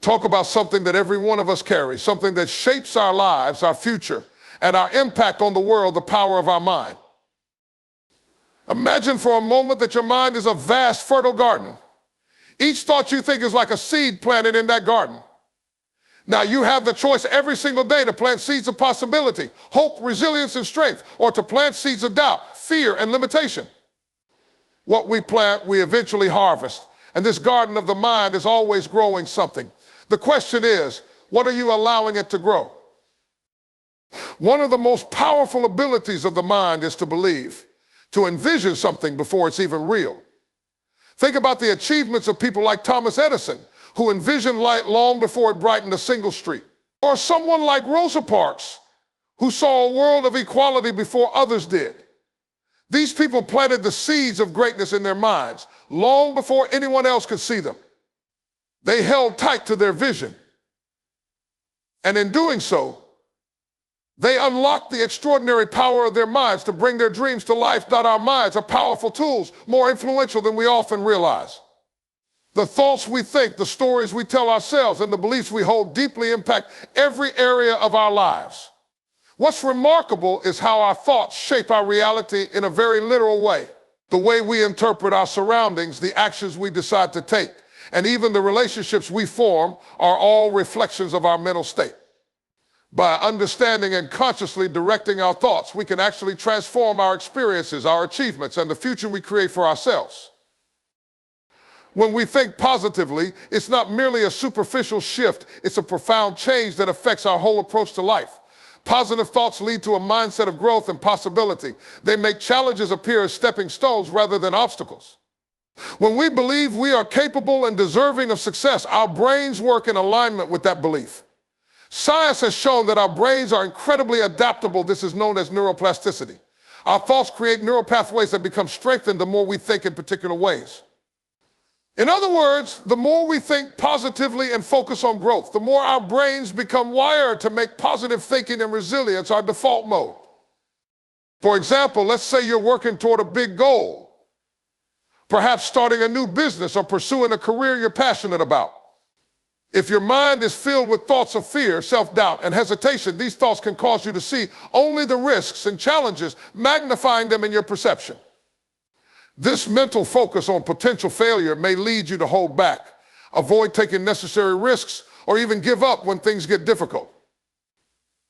Talk about something that every one of us carries, something that shapes our lives, our future, and our impact on the world, the power of our mind. Imagine for a moment that your mind is a vast, fertile garden. Each thought you think is like a seed planted in that garden. Now, you have the choice every single day to plant seeds of possibility, hope, resilience, and strength, or to plant seeds of doubt, fear, and limitation. What we plant, we eventually harvest. And this garden of the mind is always growing something. The question is, what are you allowing it to grow? One of the most powerful abilities of the mind is to believe, to envision something before it's even real. Think about the achievements of people like Thomas Edison, who envisioned light long before it brightened a single street. Or someone like Rosa Parks, who saw a world of equality before others did. These people planted the seeds of greatness in their minds long before anyone else could see them. They held tight to their vision. And in doing so, they unlocked the extraordinary power of their minds to bring their dreams to life. Our minds are powerful tools, more influential than we often realize. The thoughts we think, the stories we tell ourselves, and the beliefs we hold deeply impact every area of our lives. What's remarkable is how our thoughts shape our reality in a very literal way. The way we interpret our surroundings, the actions we decide to take, and even the relationships we form are all reflections of our mental state. By understanding and consciously directing our thoughts, we can actually transform our experiences, our achievements, and the future we create for ourselves. When we think positively, it's not merely a superficial shift, it's a profound change that affects our whole approach to life. Positive thoughts lead to a mindset of growth and possibility. They make challenges appear as stepping stones rather than obstacles. When we believe we are capable and deserving of success, our brains work in alignment with that belief. Science has shown that our brains are incredibly adaptable. This is known as neuroplasticity. Our thoughts create neural pathways that become strengthened the more we think in particular ways. In other words, the more we think positively and focus on growth, the more our brains become wired to make positive thinking and resilience our default mode. For example, let's say you're working toward a big goal, perhaps starting a new business or pursuing a career you're passionate about. If your mind is filled with thoughts of fear, self-doubt, and hesitation, these thoughts can cause you to see only the risks and challenges, magnifying them in your perception. This mental focus on potential failure may lead you to hold back, avoid taking necessary risks, or even give up when things get difficult.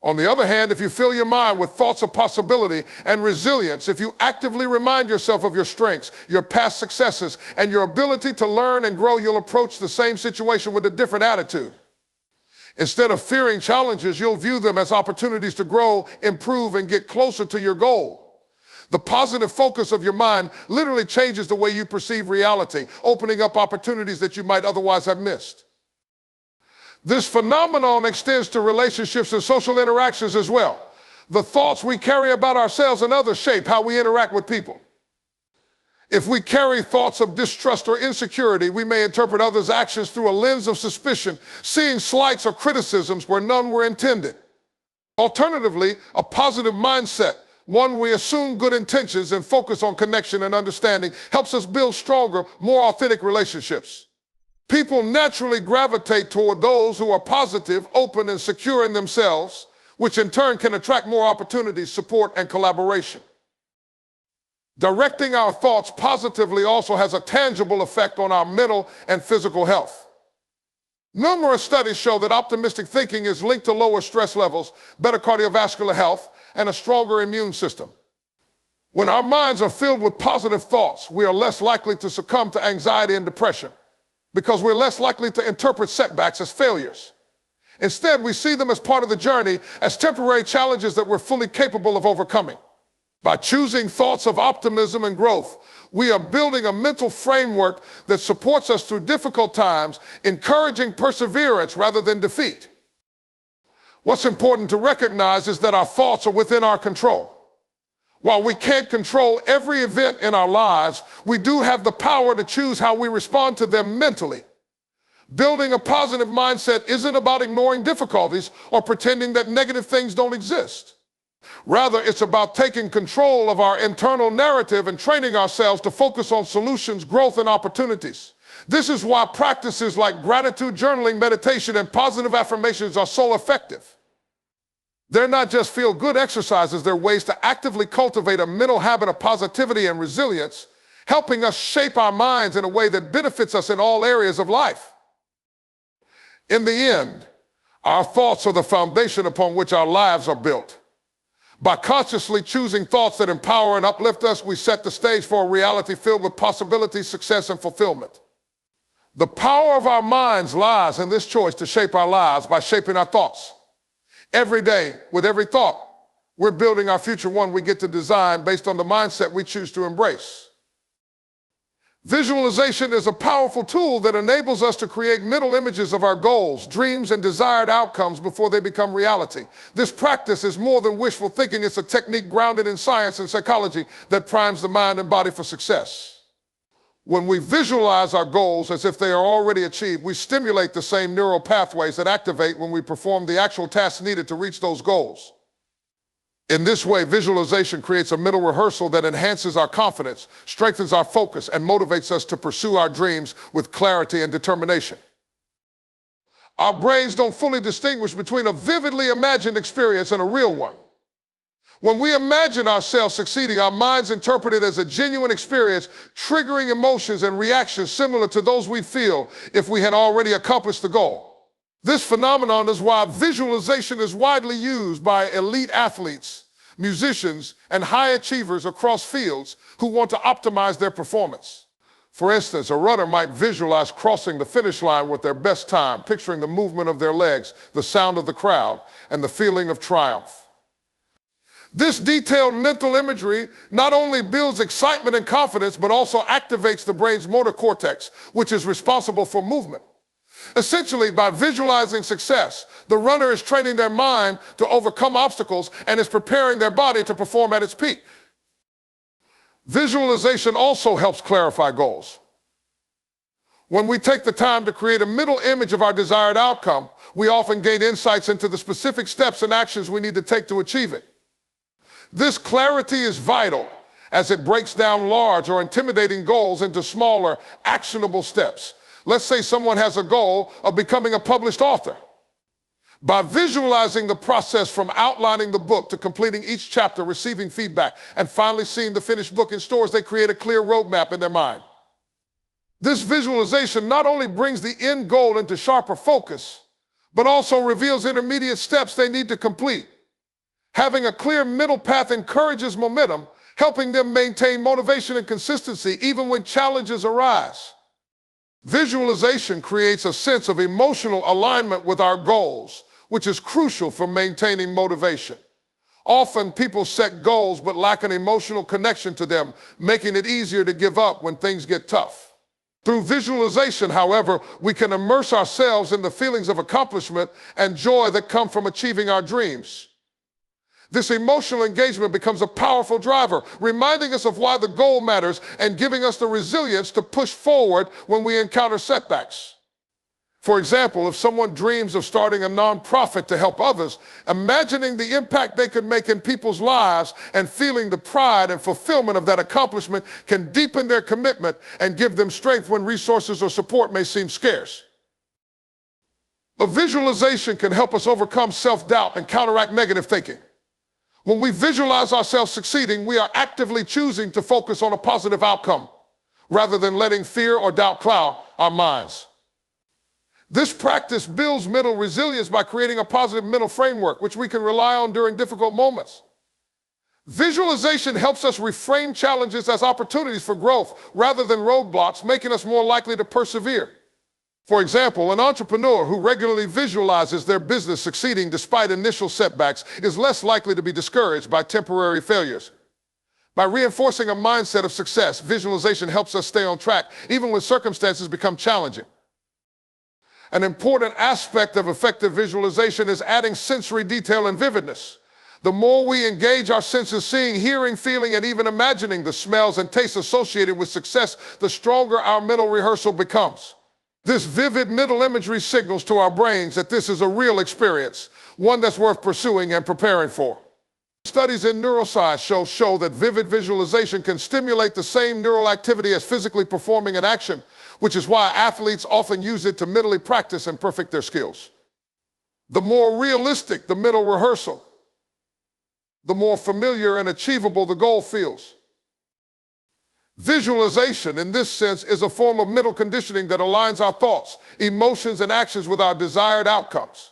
On the other hand, if you fill your mind with thoughts of possibility and resilience, if you actively remind yourself of your strengths, your past successes, and your ability to learn and grow, you'll approach the same situation with a different attitude. Instead of fearing challenges, you'll view them as opportunities to grow, improve, and get closer to your goal. The positive focus of your mind literally changes the way you perceive reality, opening up opportunities that you might otherwise have missed. This phenomenon extends to relationships and social interactions as well. The thoughts we carry about ourselves and others shape how we interact with people. If we carry thoughts of distrust or insecurity, we may interpret others' actions through a lens of suspicion, seeing slights or criticisms where none were intended. Alternatively, a positive mindset, one we assume good intentions and focus on connection and understanding, helps us build stronger, more authentic relationships. People naturally gravitate toward those who are positive, open, and secure in themselves, which in turn can attract more opportunities, support, and collaboration. Directing our thoughts positively also has a tangible effect on our mental and physical health. Numerous studies show that optimistic thinking is linked to lower stress levels, better cardiovascular health, and a stronger immune system. When our minds are filled with positive thoughts, we are less likely to succumb to anxiety and depression, because we're less likely to interpret setbacks as failures. Instead, we see them as part of the journey, as temporary challenges that we're fully capable of overcoming. By choosing thoughts of optimism and growth, we are building a mental framework that supports us through difficult times, encouraging perseverance rather than defeat. What's important to recognize is that our thoughts are within our control. While we can't control every event in our lives, we do have the power to choose how we respond to them mentally. Building a positive mindset isn't about ignoring difficulties or pretending that negative things don't exist. Rather, it's about taking control of our internal narrative and training ourselves to focus on solutions, growth, and opportunities. This is why practices like gratitude journaling, meditation, and positive affirmations are so effective. They're not just feel-good exercises, they're ways to actively cultivate a mental habit of positivity and resilience, helping us shape our minds in a way that benefits us in all areas of life. In the end, our thoughts are the foundation upon which our lives are built. By consciously choosing thoughts that empower and uplift us, we set the stage for a reality filled with possibilities, success, and fulfillment. The power of our minds lies in this choice to shape our lives by shaping our thoughts. Every day, with every thought, we're building our future, one we get to design based on the mindset we choose to embrace. Visualization is a powerful tool that enables us to create mental images of our goals, dreams, and desired outcomes before they become reality. This practice is more than wishful thinking. It's a technique grounded in science and psychology that primes the mind and body for success. When we visualize our goals as if they are already achieved, we stimulate the same neural pathways that activate when we perform the actual tasks needed to reach those goals. In this way, visualization creates a mental rehearsal that enhances our confidence, strengthens our focus, and motivates us to pursue our dreams with clarity and determination. Our brains don't fully distinguish between a vividly imagined experience and a real one. When we imagine ourselves succeeding, our minds interpret it as a genuine experience, triggering emotions and reactions similar to those we feel if we had already accomplished the goal. This phenomenon is why visualization is widely used by elite athletes, musicians, and high achievers across fields who want to optimize their performance. For instance, a runner might visualize crossing the finish line with their best time, picturing the movement of their legs, the sound of the crowd, and the feeling of triumph. This detailed mental imagery not only builds excitement and confidence, but also activates the brain's motor cortex, which is responsible for movement. Essentially, by visualizing success, the runner is training their mind to overcome obstacles and is preparing their body to perform at its peak. Visualization also helps clarify goals. When we take the time to create a mental image of our desired outcome, we often gain insights into the specific steps and actions we need to take to achieve it. This clarity is vital as it breaks down large or intimidating goals into smaller, actionable steps. Let's say someone has a goal of becoming a published author. By visualizing the process from outlining the book to completing each chapter, receiving feedback, and finally seeing the finished book in stores, they create a clear roadmap in their mind. This visualization not only brings the end goal into sharper focus, but also reveals intermediate steps they need to complete. Having a clear middle path encourages momentum, helping them maintain motivation and consistency even when challenges arise. Visualization creates a sense of emotional alignment with our goals, which is crucial for maintaining motivation. Often people set goals but lack an emotional connection to them, making it easier to give up when things get tough. Through visualization, however, we can immerse ourselves in the feelings of accomplishment and joy that come from achieving our dreams. This emotional engagement becomes a powerful driver, reminding us of why the goal matters and giving us the resilience to push forward when we encounter setbacks. For example, if someone dreams of starting a nonprofit to help others, imagining the impact they could make in people's lives and feeling the pride and fulfillment of that accomplishment can deepen their commitment and give them strength when resources or support may seem scarce. A visualization can help us overcome self-doubt and counteract negative thinking. When we visualize ourselves succeeding, we are actively choosing to focus on a positive outcome rather than letting fear or doubt cloud our minds. This practice builds mental resilience by creating a positive mental framework which we can rely on during difficult moments. Visualization helps us reframe challenges as opportunities for growth rather than roadblocks, making us more likely to persevere. For example, an entrepreneur who regularly visualizes their business succeeding despite initial setbacks is less likely to be discouraged by temporary failures. By reinforcing a mindset of success, visualization helps us stay on track even when circumstances become challenging. An important aspect of effective visualization is adding sensory detail and vividness. The more we engage our senses, seeing, hearing, feeling, and even imagining the smells and tastes associated with success, the stronger our mental rehearsal becomes. This vivid mental imagery signals to our brains that this is a real experience, one that's worth pursuing and preparing for. Studies in neuroscience show that vivid visualization can stimulate the same neural activity as physically performing an action, which is why athletes often use it to mentally practice and perfect their skills. The more realistic the mental rehearsal, the more familiar and achievable the goal feels. Visualization, in this sense, is a form of mental conditioning that aligns our thoughts, emotions, and actions with our desired outcomes.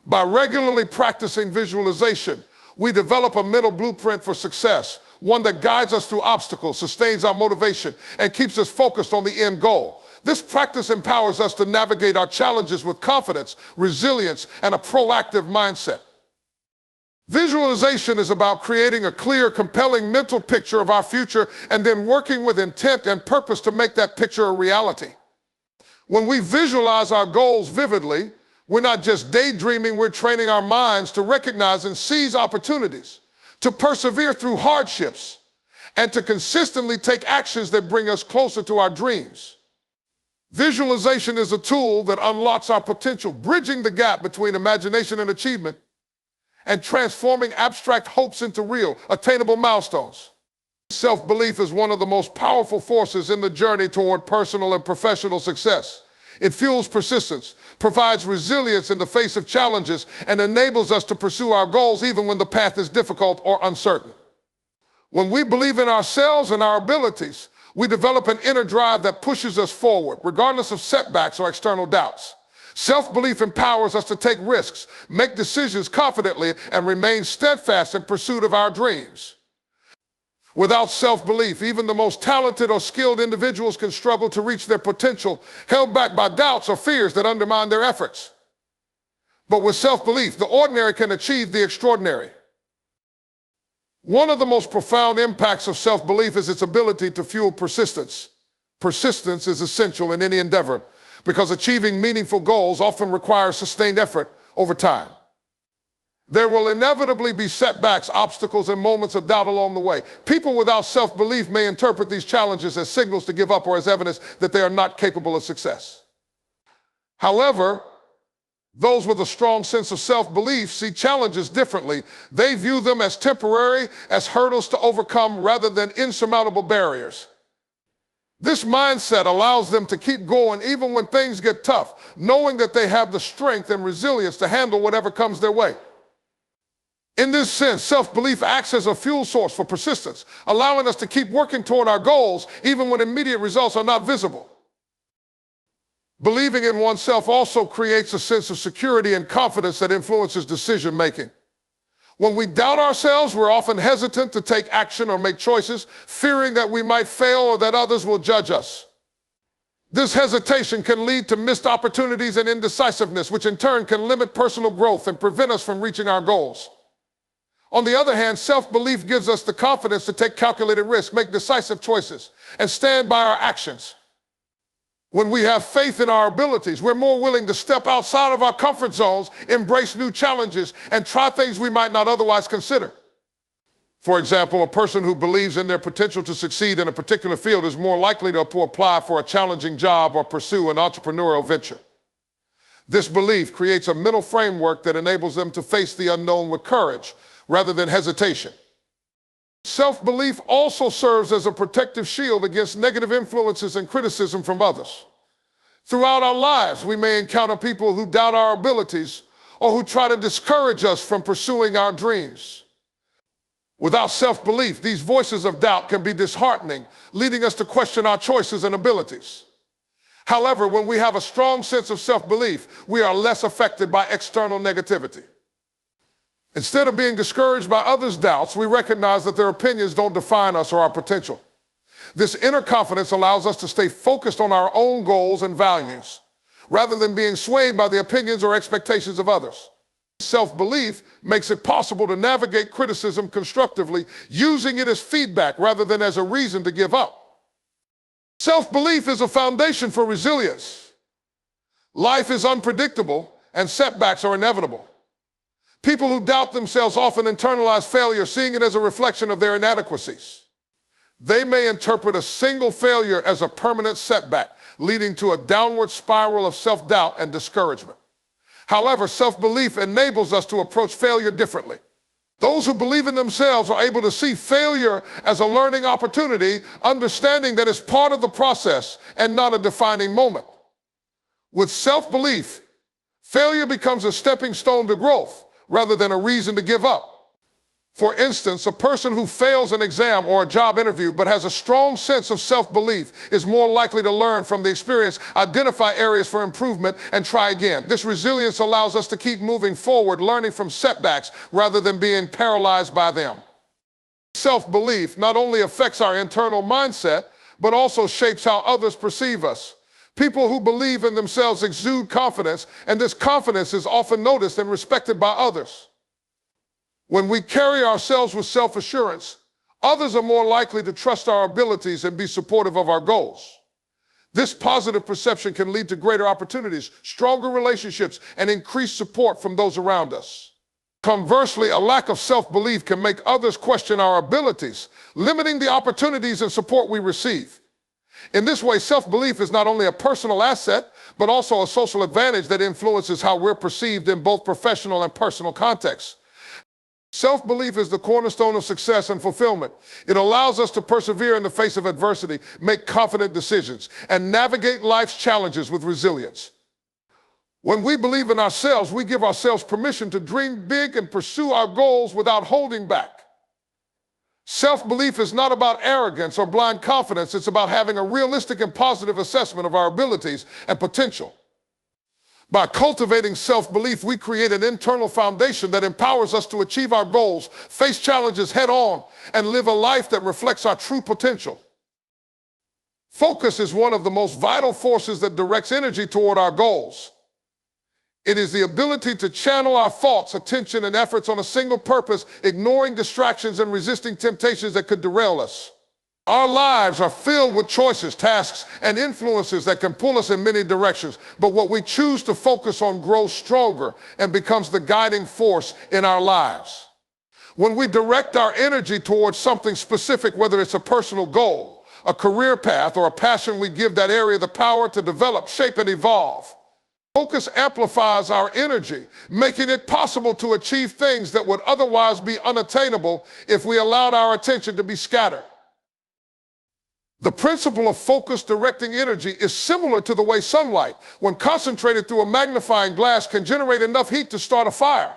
By regularly practicing visualization, we develop a mental blueprint for success, one that guides us through obstacles, sustains our motivation, and keeps us focused on the end goal. This practice empowers us to navigate our challenges with confidence, resilience, and a proactive mindset. Visualization is about creating a clear, compelling mental picture of our future and then working with intent and purpose to make that picture a reality. When we visualize our goals vividly, we're not just daydreaming, we're training our minds to recognize and seize opportunities, to persevere through hardships, and to consistently take actions that bring us closer to our dreams. Visualization is a tool that unlocks our potential, bridging the gap between imagination and achievement, and transforming abstract hopes into real, attainable milestones. Self-belief is one of the most powerful forces in the journey toward personal and professional success. It fuels persistence, provides resilience in the face of challenges, and enables us to pursue our goals even when the path is difficult or uncertain. When we believe in ourselves and our abilities, we develop an inner drive that pushes us forward, regardless of setbacks or external doubts. Self-belief empowers us to take risks, make decisions confidently, and remain steadfast in pursuit of our dreams. Without self-belief, even the most talented or skilled individuals can struggle to reach their potential, held back by doubts or fears that undermine their efforts. But with self-belief, the ordinary can achieve the extraordinary. One of the most profound impacts of self-belief is its ability to fuel persistence. Persistence is essential in any endeavor, because achieving meaningful goals often requires sustained effort over time. There will inevitably be setbacks, obstacles, and moments of doubt along the way. People without self-belief may interpret these challenges as signals to give up or as evidence that they are not capable of success. However, those with a strong sense of self-belief see challenges differently. They view them as temporary, as hurdles to overcome rather than insurmountable barriers. This mindset allows them to keep going even when things get tough, knowing that they have the strength and resilience to handle whatever comes their way. In this sense, self-belief acts as a fuel source for persistence, allowing us to keep working toward our goals even when immediate results are not visible. Believing in oneself also creates a sense of security and confidence that influences decision-making. When we doubt ourselves, we're often hesitant to take action or make choices, fearing that we might fail or that others will judge us. This hesitation can lead to missed opportunities and indecisiveness, which in turn can limit personal growth and prevent us from reaching our goals. On the other hand, self-belief gives us the confidence to take calculated risks, make decisive choices, and stand by our actions. When we have faith in our abilities, we're more willing to step outside of our comfort zones, embrace new challenges, and try things we might not otherwise consider. For example, a person who believes in their potential to succeed in a particular field is more likely to apply for a challenging job or pursue an entrepreneurial venture. This belief creates a mental framework that enables them to face the unknown with courage rather than hesitation. Self-belief also serves as a protective shield against negative influences and criticism from others. Throughout our lives, we may encounter people who doubt our abilities or who try to discourage us from pursuing our dreams. Without self-belief, these voices of doubt can be disheartening, leading us to question our choices and abilities. However, when we have a strong sense of self-belief, we are less affected by external negativity. Instead of being discouraged by others' doubts, we recognize that their opinions don't define us or our potential. This inner confidence allows us to stay focused on our own goals and values, rather than being swayed by the opinions or expectations of others. Self-belief makes it possible to navigate criticism constructively, using it as feedback rather than as a reason to give up. Self-belief is a foundation for resilience. Life is unpredictable, and setbacks are inevitable. People who doubt themselves often internalize failure, seeing it as a reflection of their inadequacies. They may interpret a single failure as a permanent setback, leading to a downward spiral of self-doubt and discouragement. However, self-belief enables us to approach failure differently. Those who believe in themselves are able to see failure as a learning opportunity, understanding that it's part of the process and not a defining moment. With self-belief, failure becomes a stepping stone to growth rather than a reason to give up. For instance, a person who fails an exam or a job interview but has a strong sense of self-belief is more likely to learn from the experience, identify areas for improvement, and try again. This resilience allows us to keep moving forward, learning from setbacks rather than being paralyzed by them. Self-belief not only affects our internal mindset, but also shapes how others perceive us. People who believe in themselves exude confidence, and this confidence is often noticed and respected by others. When we carry ourselves with self-assurance, others are more likely to trust our abilities and be supportive of our goals. This positive perception can lead to greater opportunities, stronger relationships, and increased support from those around us. Conversely, a lack of self-belief can make others question our abilities, limiting the opportunities and support we receive. In this way, self-belief is not only a personal asset, but also a social advantage that influences how we're perceived in both professional and personal contexts. Self-belief is the cornerstone of success and fulfillment. It allows us to persevere in the face of adversity, make confident decisions, and navigate life's challenges with resilience. When we believe in ourselves, we give ourselves permission to dream big and pursue our goals without holding back. Self-belief is not about arrogance or blind confidence. It's about having a realistic and positive assessment of our abilities and potential. By cultivating self-belief, we create an internal foundation that empowers us to achieve our goals, face challenges head-on, and live a life that reflects our true potential. Focus is one of the most vital forces that directs energy toward our goals. It is the ability to channel our thoughts, attention, and efforts on a single purpose, ignoring distractions and resisting temptations that could derail us. Our lives are filled with choices, tasks, and influences that can pull us in many directions, but what we choose to focus on grows stronger and becomes the guiding force in our lives. When we direct our energy towards something specific, whether it's a personal goal, a career path, or a passion, we give that area the power to develop, shape, and evolve. Focus amplifies our energy, making it possible to achieve things that would otherwise be unattainable if we allowed our attention to be scattered. The principle of focus directing energy is similar to the way sunlight, when concentrated through a magnifying glass, can generate enough heat to start a fire.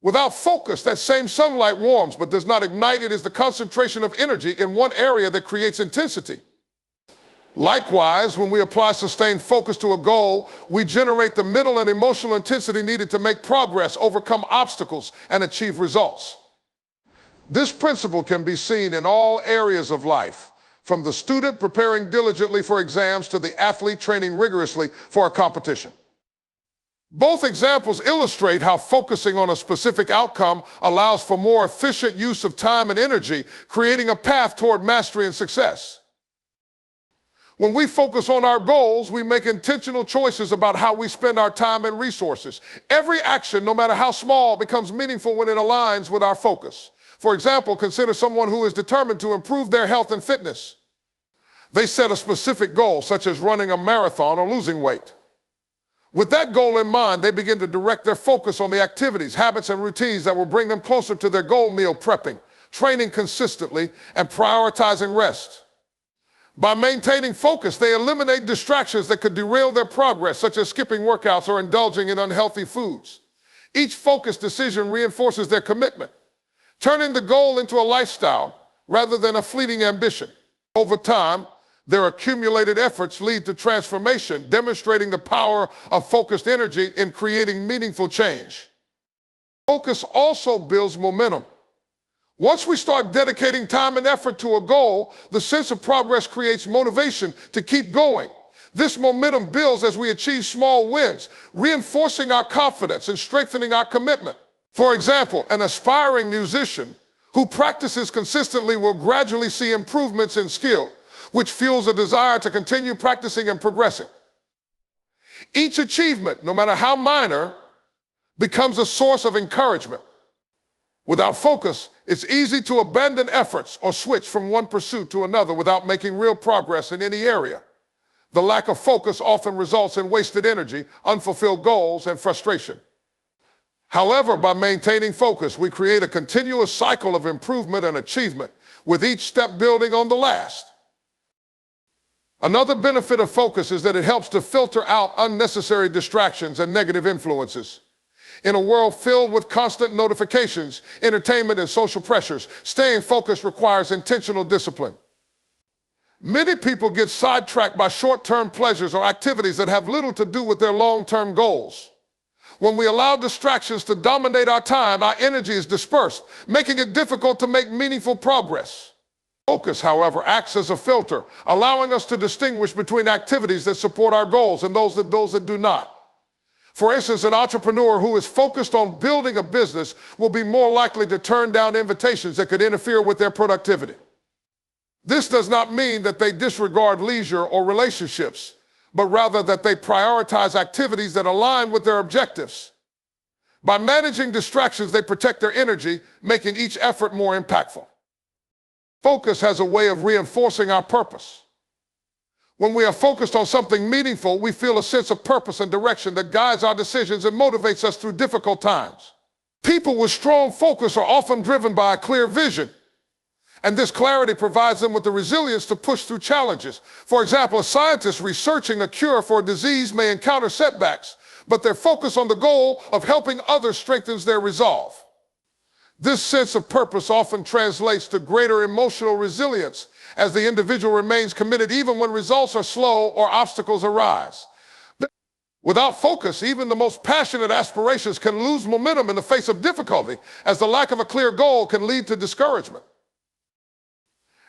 Without focus, that same sunlight warms but does not ignite. It is the concentration of energy in one area that creates intensity. Likewise, when we apply sustained focus to a goal, we generate the mental and emotional intensity needed to make progress, overcome obstacles, and achieve results. This principle can be seen in all areas of life, from the student preparing diligently for exams to the athlete training rigorously for a competition. Both examples illustrate how focusing on a specific outcome allows for more efficient use of time and energy, creating a path toward mastery and success. When we focus on our goals, we make intentional choices about how we spend our time and resources. Every action, no matter how small, becomes meaningful when it aligns with our focus. For example, consider someone who is determined to improve their health and fitness. They set a specific goal, such as running a marathon or losing weight. With that goal in mind, they begin to direct their focus on the activities, habits, and routines that will bring them closer to their goal: meal prepping, training consistently, and prioritizing rest. By maintaining focus, they eliminate distractions that could derail their progress, such as skipping workouts or indulging in unhealthy foods. Each focused decision reinforces their commitment, turning the goal into a lifestyle rather than a fleeting ambition. Over time, their accumulated efforts lead to transformation, demonstrating the power of focused energy in creating meaningful change. Focus also builds momentum. Once we start dedicating time and effort to a goal, the sense of progress creates motivation to keep going. This momentum builds as we achieve small wins, reinforcing our confidence and strengthening our commitment. For example, an aspiring musician who practices consistently will gradually see improvements in skill, which fuels a desire to continue practicing and progressing. Each achievement, no matter how minor, becomes a source of encouragement. Without focus, it's easy to abandon efforts or switch from one pursuit to another without making real progress in any area. The lack of focus often results in wasted energy, unfulfilled goals, and frustration. However, by maintaining focus, we create a continuous cycle of improvement and achievement, with each step building on the last. Another benefit of focus is that it helps to filter out unnecessary distractions and negative influences. In a world filled with constant notifications, entertainment, and social pressures, staying focused requires intentional discipline. Many people get sidetracked by short-term pleasures or activities that have little to do with their long-term goals. When we allow distractions to dominate our time, our energy is dispersed, making it difficult to make meaningful progress. Focus, however, acts as a filter, allowing us to distinguish between activities that support our goals and those that do not. For instance, an entrepreneur who is focused on building a business will be more likely to turn down invitations that could interfere with their productivity. This does not mean that they disregard leisure or relationships, but rather that they prioritize activities that align with their objectives. By managing distractions, they protect their energy, making each effort more impactful. Focus has a way of reinforcing our purpose. When we are focused on something meaningful, we feel a sense of purpose and direction that guides our decisions and motivates us through difficult times. People with strong focus are often driven by a clear vision, and this clarity provides them with the resilience to push through challenges. For example, a scientist researching a cure for a disease may encounter setbacks, but their focus on the goal of helping others strengthens their resolve. This sense of purpose often translates to greater emotional resilience as the individual remains committed even when results are slow or obstacles arise. Without focus, even the most passionate aspirations can lose momentum in the face of difficulty, as the lack of a clear goal can lead to discouragement.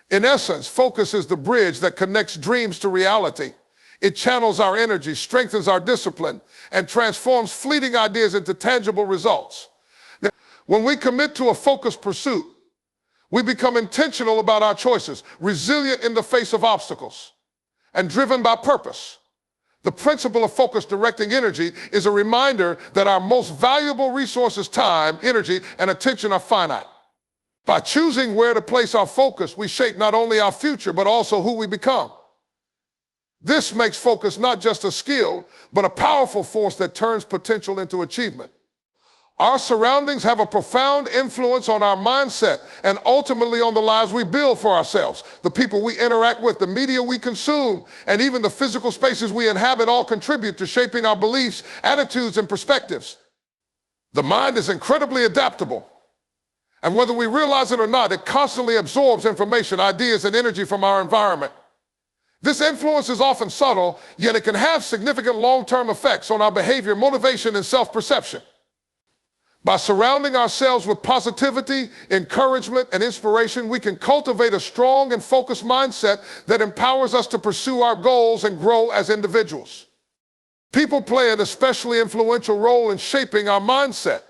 In essence, focus is the bridge that connects dreams to reality. It channels our energy, strengthens our discipline, and transforms fleeting ideas into tangible results. When we commit to a focused pursuit, we become intentional about our choices, resilient in the face of obstacles, and driven by purpose. The principle of focus directing energy is a reminder that our most valuable resources, time, energy, and attention, are finite. By choosing where to place our focus, we shape not only our future, but also who we become. This makes focus not just a skill, but a powerful force that turns potential into achievement. Our surroundings have a profound influence on our mindset and ultimately on the lives we build for ourselves. The people we interact with, the media we consume, and even the physical spaces we inhabit all contribute to shaping our beliefs, attitudes, and perspectives. The mind is incredibly adaptable, and whether we realize it or not, it constantly absorbs information, ideas, and energy from our environment. This influence is often subtle, yet it can have significant long-term effects on our behavior, motivation, and self-perception. By surrounding ourselves with positivity, encouragement, and inspiration, we can cultivate a strong and focused mindset that empowers us to pursue our goals and grow as individuals. People play an especially influential role in shaping our mindset.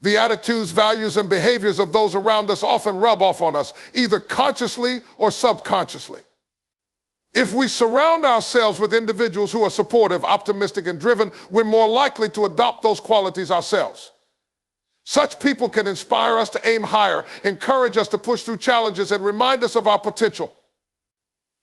The attitudes, values, and behaviors of those around us often rub off on us, either consciously or subconsciously. If we surround ourselves with individuals who are supportive, optimistic, and driven, we're more likely to adopt those qualities ourselves. Such people can inspire us to aim higher, encourage us to push through challenges, and remind us of our potential.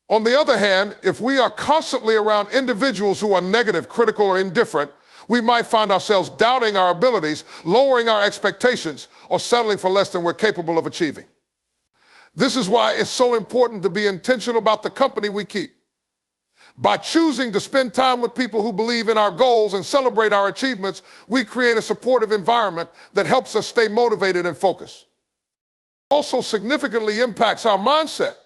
On the other hand, if we are constantly around individuals who are negative, critical, or indifferent, we might find ourselves doubting our abilities, lowering our expectations, or settling for less than we're capable of achieving. This is why it's so important to be intentional about the company we keep. By choosing to spend time with people who believe in our goals and celebrate our achievements, we create a supportive environment that helps us stay motivated and focused. It also significantly impacts our mindset.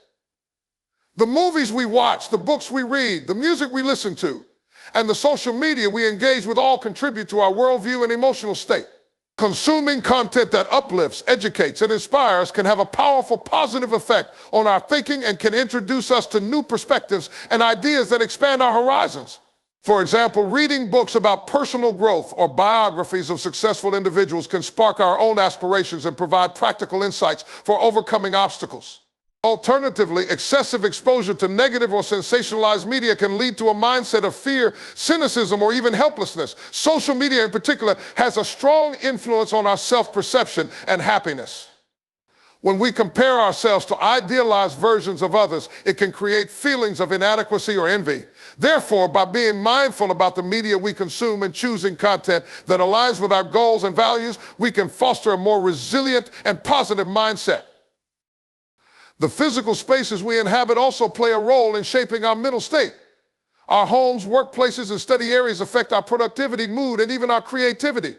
The movies we watch, the books we read, the music we listen to, and the social media we engage with all contribute to our worldview and emotional state. Consuming content that uplifts, educates, and inspires can have a powerful positive effect on our thinking and can introduce us to new perspectives and ideas that expand our horizons. For example, reading books about personal growth or biographies of successful individuals can spark our own aspirations and provide practical insights for overcoming obstacles. Alternatively, excessive exposure to negative or sensationalized media can lead to a mindset of fear, cynicism, or even helplessness. Social media in particular has a strong influence on our self-perception and happiness. When we compare ourselves to idealized versions of others, it can create feelings of inadequacy or envy. Therefore, by being mindful about the media we consume and choosing content that aligns with our goals and values, we can foster a more resilient and positive mindset. The physical spaces we inhabit also play a role in shaping our mental state. Our homes, workplaces, and study areas affect our productivity, mood, and even our creativity.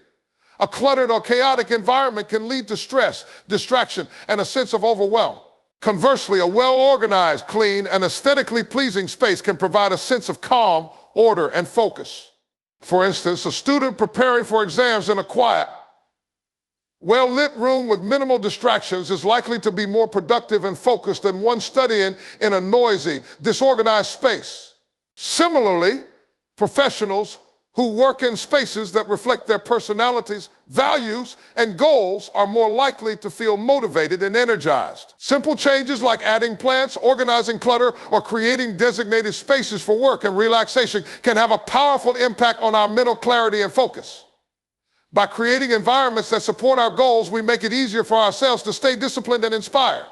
A cluttered or chaotic environment can lead to stress, distraction, and a sense of overwhelm. Conversely, a well-organized, clean, and aesthetically pleasing space can provide a sense of calm, order, and focus. For instance, a student preparing for exams in a quiet, well-lit room with minimal distractions is likely to be more productive and focused than one studying in a noisy, disorganized space. Similarly, professionals who work in spaces that reflect their personalities, values, and goals are more likely to feel motivated and energized. Simple changes like adding plants, organizing clutter, or creating designated spaces for work and relaxation can have a powerful impact on our mental clarity and focus. By creating environments that support our goals, we make it easier for ourselves to stay disciplined and inspired.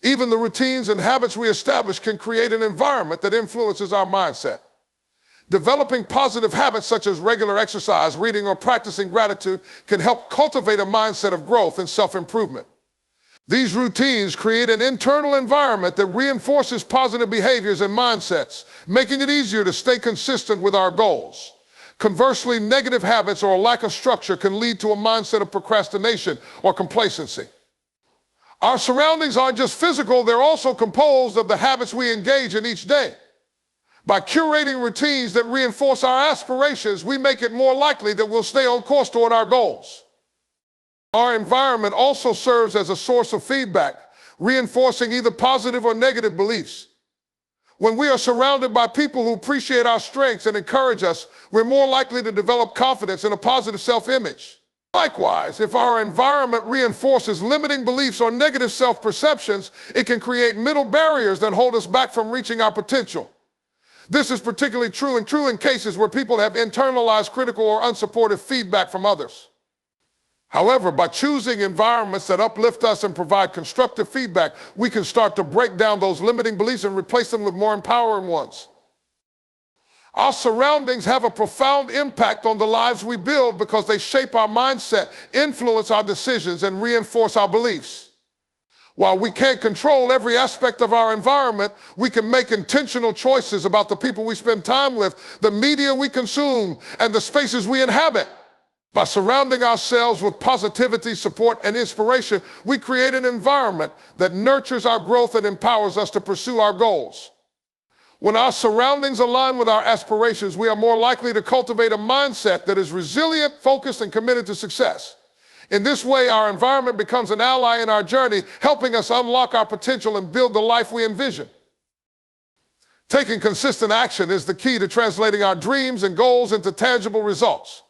Even the routines and habits we establish can create an environment that influences our mindset. Developing positive habits such as regular exercise, reading, or practicing gratitude can help cultivate a mindset of growth and self-improvement. These routines create an internal environment that reinforces positive behaviors and mindsets, making it easier to stay consistent with our goals. Conversely, negative habits or a lack of structure can lead to a mindset of procrastination or complacency. Our surroundings aren't just physical, they're also composed of the habits we engage in each day. By curating routines that reinforce our aspirations, we make it more likely that we'll stay on course toward our goals. Our environment also serves as a source of feedback, reinforcing either positive or negative beliefs. When we are surrounded by people who appreciate our strengths and encourage us, we're more likely to develop confidence and a positive self-image. Likewise, if our environment reinforces limiting beliefs or negative self-perceptions, it can create mental barriers that hold us back from reaching our potential. This is particularly true in cases where people have internalized critical or unsupportive feedback from others. However, by choosing environments that uplift us and provide constructive feedback, we can start to break down those limiting beliefs and replace them with more empowering ones. Our surroundings have a profound impact on the lives we build because they shape our mindset, influence our decisions, and reinforce our beliefs. While we can't control every aspect of our environment, we can make intentional choices about the people we spend time with, the media we consume, and the spaces we inhabit. By surrounding ourselves with positivity, support, and inspiration, we create an environment that nurtures our growth and empowers us to pursue our goals. When our surroundings align with our aspirations, we are more likely to cultivate a mindset that is resilient, focused, and committed to success. In this way, our environment becomes an ally in our journey, helping us unlock our potential and build the life we envision. Taking consistent action is the key to translating our dreams and goals into tangible results.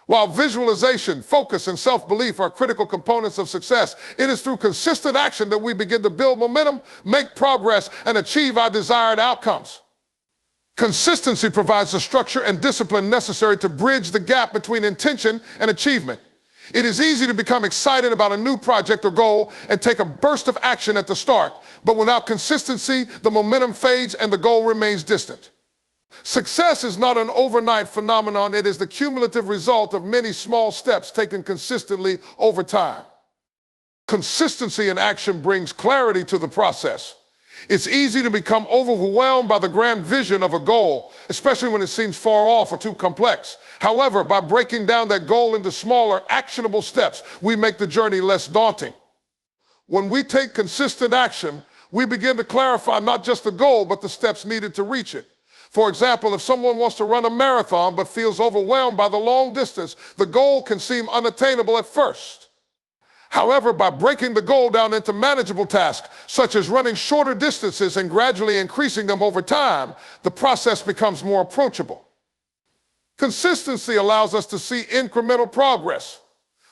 While visualization, focus, and self-belief are critical components of success, it is through consistent action that we begin to build momentum, make progress, and achieve our desired outcomes. Consistency provides the structure and discipline necessary to bridge the gap between intention and achievement. It is easy to become excited about a new project or goal and take a burst of action at the start, but without consistency, the momentum fades and the goal remains distant. Success is not an overnight phenomenon. It is the cumulative result of many small steps taken consistently over time. Consistency in action brings clarity to the process. It's easy to become overwhelmed by the grand vision of a goal, especially when it seems far off or too complex. However, by breaking down that goal into smaller, actionable steps, we make the journey less daunting. When we take consistent action, we begin to clarify not just the goal, but the steps needed to reach it. For example, if someone wants to run a marathon but feels overwhelmed by the long distance, the goal can seem unattainable at first. However, by breaking the goal down into manageable tasks, such as running shorter distances and gradually increasing them over time, the process becomes more approachable. Consistency allows us to see incremental progress,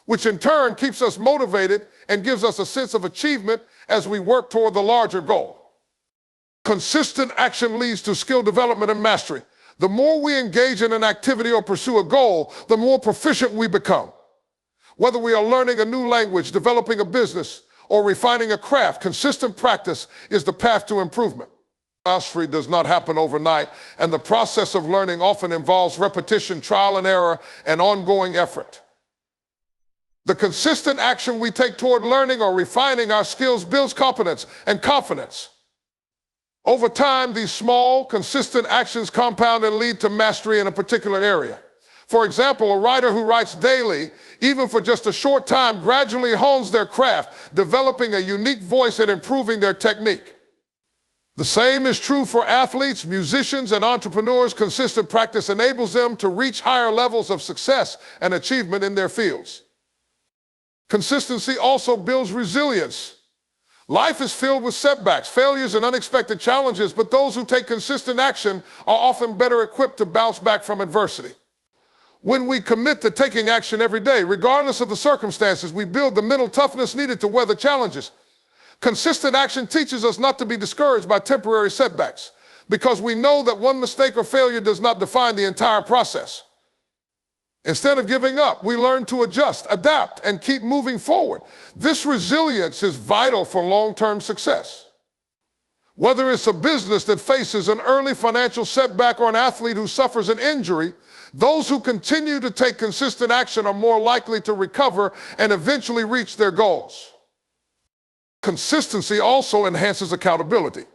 which in turn keeps us motivated and gives us a sense of achievement as we work toward the larger goal. Consistent action leads to skill development and mastery. The more we engage in an activity or pursue a goal, the more proficient we become. Whether we are learning a new language, developing a business, or refining a craft, consistent practice is the path to improvement. Mastery does not happen overnight, and the process of learning often involves repetition, trial and error, and ongoing effort. The consistent action we take toward learning or refining our skills builds competence and confidence. Over time, these small, consistent actions compound and lead to mastery in a particular area. For example, a writer who writes daily, even for just a short time, gradually hones their craft, developing a unique voice and improving their technique. The same is true for athletes, musicians, and entrepreneurs. Consistent practice enables them to reach higher levels of success and achievement in their fields. Consistency also builds resilience. Life is filled with setbacks, failures, and unexpected challenges, but those who take consistent action are often better equipped to bounce back from adversity. When we commit to taking action every day, regardless of the circumstances, we build the mental toughness needed to weather challenges. Consistent action teaches us not to be discouraged by temporary setbacks, because we know that one mistake or failure does not define the entire process. Instead of giving up, we learn to adjust, adapt, and keep moving forward. This resilience is vital for long-term success. Whether it's a business that faces an early financial setback or an athlete who suffers an injury, those who continue to take consistent action are more likely to recover and eventually reach their goals. Consistency also enhances accountability.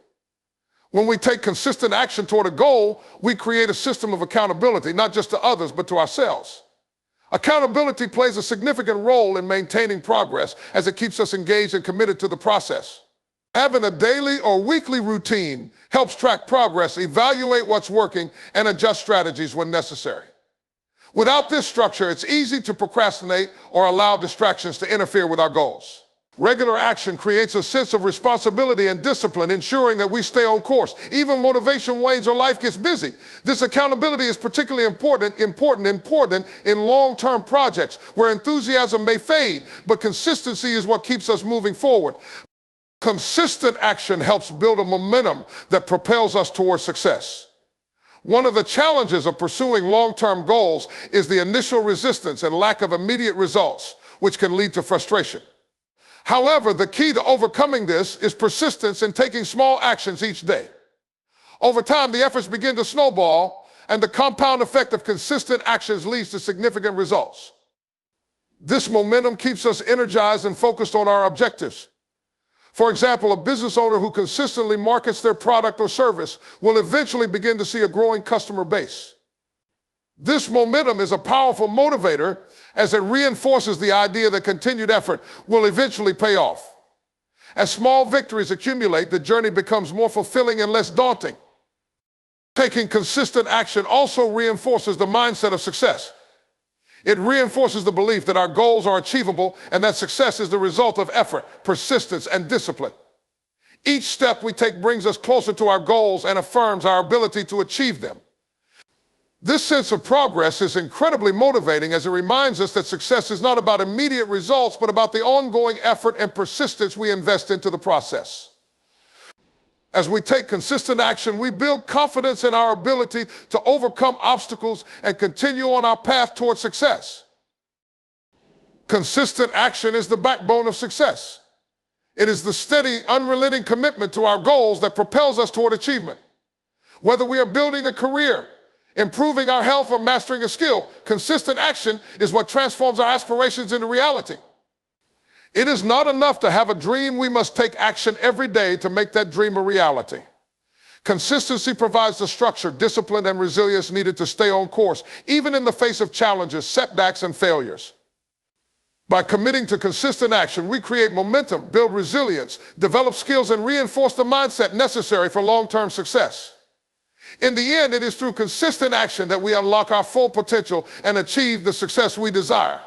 When we take consistent action toward a goal, we create a system of accountability, not just to others, but to ourselves. Accountability plays a significant role in maintaining progress as it keeps us engaged and committed to the process. Having a daily or weekly routine helps track progress, evaluate what's working, and adjust strategies when necessary. Without this structure, it's easy to procrastinate or allow distractions to interfere with our goals. Regular action creates a sense of responsibility and discipline, ensuring that we stay on course, even motivation wanes or life gets busy. This accountability is particularly important in long-term projects where enthusiasm may fade, but consistency is what keeps us moving forward. Consistent action helps build a momentum that propels us towards success. One of the challenges of pursuing long-term goals is the initial resistance and lack of immediate results, which can lead to frustration. However, the key to overcoming this is persistence in taking small actions each day. Over time, the efforts begin to snowball, and the compound effect of consistent actions leads to significant results. This momentum keeps us energized and focused on our objectives. For example, a business owner who consistently markets their product or service will eventually begin to see a growing customer base. This momentum is a powerful motivator as it reinforces the idea that continued effort will eventually pay off. As small victories accumulate, the journey becomes more fulfilling and less daunting. Taking consistent action also reinforces the mindset of success. It reinforces the belief that our goals are achievable and that success is the result of effort, persistence, and discipline. Each step we take brings us closer to our goals and affirms our ability to achieve them. This sense of progress is incredibly motivating as it reminds us that success is not about immediate results, but about the ongoing effort and persistence we invest into the process. As we take consistent action, we build confidence in our ability to overcome obstacles and continue on our path toward success. Consistent action is the backbone of success. It is the steady, unrelenting commitment to our goals that propels us toward achievement. Whether we are building a career, improving our health, or mastering a skill, consistent action is what transforms our aspirations into reality. It is not enough to have a dream. We must take action every day to make that dream a reality. Consistency provides the structure, discipline, and resilience needed to stay on course, even in the face of challenges, setbacks, and failures. By committing to consistent action, we create momentum, build resilience, develop skills, and reinforce the mindset necessary for long-term success. In the end, it is through consistent action that we unlock our full potential and achieve the success we desire.